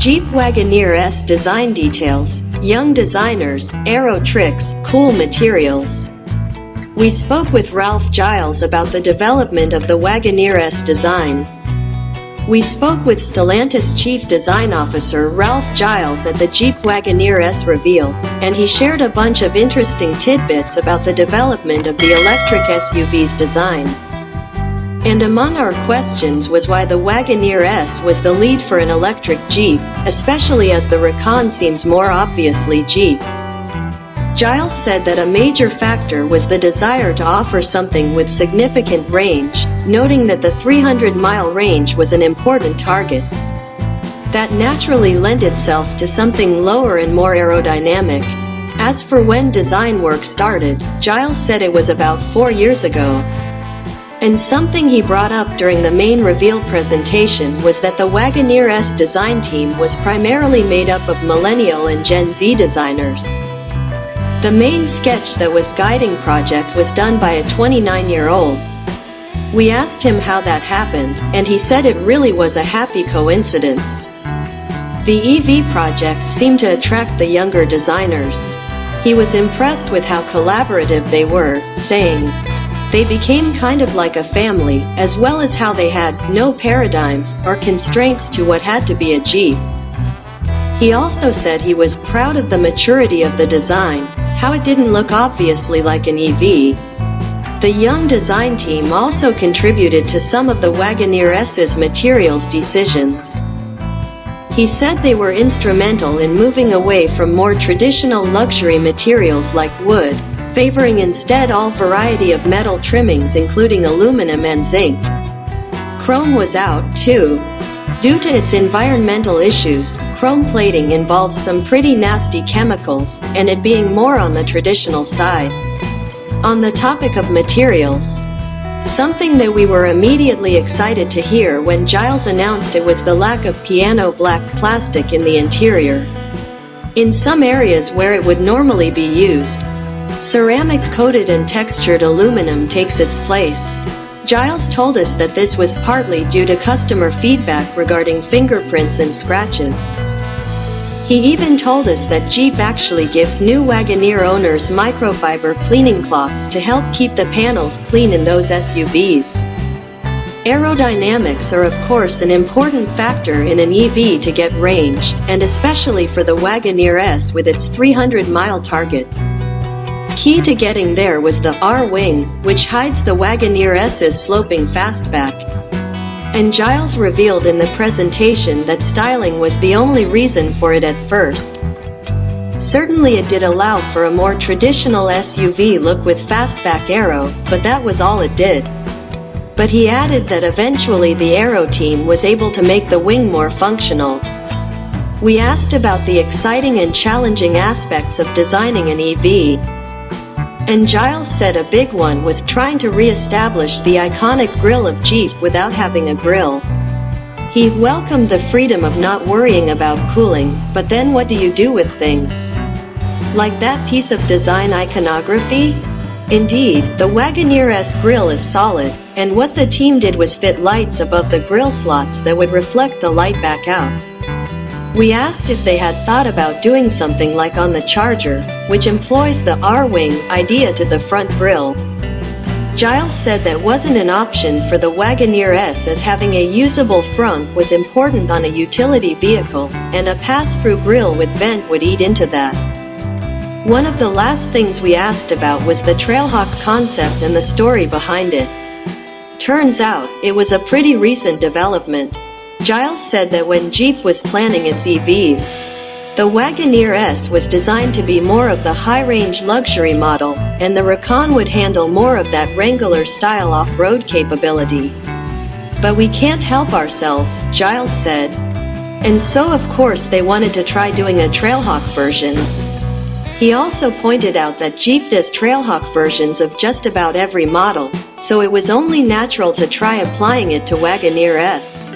Jeep Wagoneer S design details, young designers, aero tricks, cool materials. We spoke with Ralph Gilles about the development of the Wagoneer S design. We spoke with Stellantis Chief Design Officer Ralph Gilles at the Jeep Wagoneer S reveal, and he shared a bunch of interesting tidbits about the development of the electric SUV's design. And among our questions was why the Wagoneer S was the lead for an electric Jeep, especially as the Recon seems more obviously Jeep. Gilles said that a major factor was the desire to offer something with significant range, noting that the 300-mile range was an important target. That naturally lent itself to something lower and more aerodynamic. As for when design work started, Gilles said it was about 4 years ago. And something he brought up during the main reveal presentation was that the Wagoneer S design team was primarily made up of Millennial and Gen Z designers. The main sketch that was guiding project was done by a 29-year-old. We asked him how that happened, and he said it really was a happy coincidence. The EV project seemed to attract the younger designers. He was impressed with how collaborative they were, saying, "They became kind of like a family, as well as how they had no paradigms or constraints to what had to be a Jeep." He also said he was proud of the maturity of the design, how it didn't look obviously like an EV. The young design team also contributed to some of the Wagoneer S's materials decisions. He said they were instrumental in moving away from more traditional luxury materials like wood, favoring instead all variety of metal trimmings including aluminum and zinc. Chrome was out, too. Due to its environmental issues, chrome plating involves some pretty nasty chemicals, and it being more on the traditional side. On the topic of materials, something that we were immediately excited to hear when Gilles announced it was the lack of piano black plastic in the interior. In some areas where it would normally be used, ceramic-coated and textured aluminum takes its place. Gilles told us that this was partly due to customer feedback regarding fingerprints and scratches. He even told us that Jeep actually gives new Wagoneer owners microfiber cleaning cloths to help keep the panels clean in those SUVs. Aerodynamics are of course an important factor in an EV to get range, and especially for the Wagoneer S with its 300-mile target. Key to getting there was the R-wing, which hides the Wagoneer S's sloping fastback. And Gilles revealed in the presentation that styling was the only reason for it at first. Certainly it did allow for a more traditional SUV look with fastback aero, but that was all it did. But he added that eventually the aero team was able to make the wing more functional. We asked about the exciting and challenging aspects of designing an EV. And Gilles said a big one was trying to re-establish the iconic grille of Jeep without having a grille. He welcomed the freedom of not worrying about cooling, but then what do you do with things like that piece of design iconography? Indeed, the Wagoneer S grille is solid, and what the team did was fit lights above the grille slots that would reflect the light back out. We asked if they had thought about doing something like on the Charger, which employs the R-wing idea to the front grille. Gilles said that wasn't an option for the Wagoneer S as having a usable front was important on a utility vehicle, and a pass-through grille with vent would eat into that. One of the last things we asked about was the Trailhawk concept and the story behind it. Turns out, it was a pretty recent development. Gilles said that when Jeep was planning its EVs, the Wagoneer S was designed to be more of the high-range luxury model, and the Recon would handle more of that Wrangler-style off-road capability. But we can't help ourselves, Gilles said. And so of course they wanted to try doing a Trailhawk version. He also pointed out that Jeep does Trailhawk versions of just about every model, so it was only natural to try applying it to Wagoneer S.